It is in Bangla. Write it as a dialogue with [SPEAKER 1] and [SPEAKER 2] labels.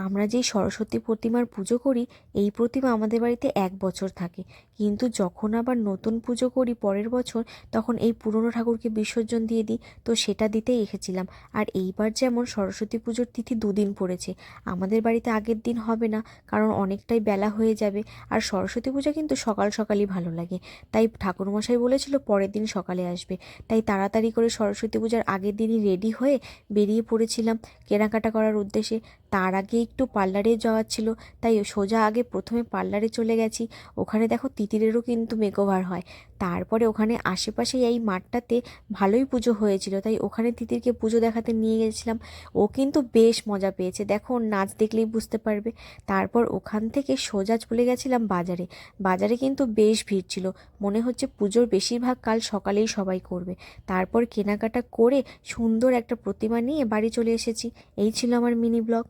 [SPEAKER 1] আমরা যেই সরস্বতী প্রতিমার পুজো করি, এই প্রতিমা আমাদের বাড়িতে 1 বছর থাকে, কিন্তু যখন আবার নতুন পুজো করি পরের বছর, তখন এই পুরনো ঠাকুরকে বিসর্জন দিয়ে দিই। তো সেটা দিতেই এসেছিলাম। আর এইবার যেমন সরস্বতী পুজোর তিথি দুদিন পড়েছে, আমাদের বাড়িতে আগের দিন হবে না, কারণ অনেকটাই বেলা হয়ে যাবে। আর সরস্বতী পূজা কিন্তু সকাল সকালই ভালো লাগে, তাই ঠাকুরমশাই বলেছিল পরের দিন সকালে আসবে। তাই তাড়াতাড়ি করে সরস্বতী পূজার আগের দিনই রেডি হয়ে বেরিয়ে পড়েছিলাম কেনাকাটা করার উদ্দেশ্যে। তার আগে একটু পার্লারে যাওয়ার ছিল, তাই সোজা আগে প্রথমে পার্লারে চলে গেছি। ওখানে দেখো তিতিরেরও কিন্তু মেকওভার হয়। তারপরে ওখানে আশেপাশেই এই মাঠটাতে ভালোই পুজো হয়েছিল, তাই ওখানে তিতিরকে পুজো দেখাতে নিয়ে গেছিলাম। ও কিন্তু বেশ মজা পেয়েছে, দেখো ওর নাচ দেখলেই বুঝতে পারবে। তারপর ওখান থেকে সোজা চলে গেছিলাম বাজারে। বাজারে কিন্তু বেশ ভিড় ছিল, মনে হচ্ছে পুজোর বেশিরভাগ কাল সকালেই সবাই করবে। তারপর কেনাকাটা করে সুন্দর একটা প্রতিমা নিয়ে বাড়ি চলে এসেছি। এই ছিল আমার মিনি ব্লগ।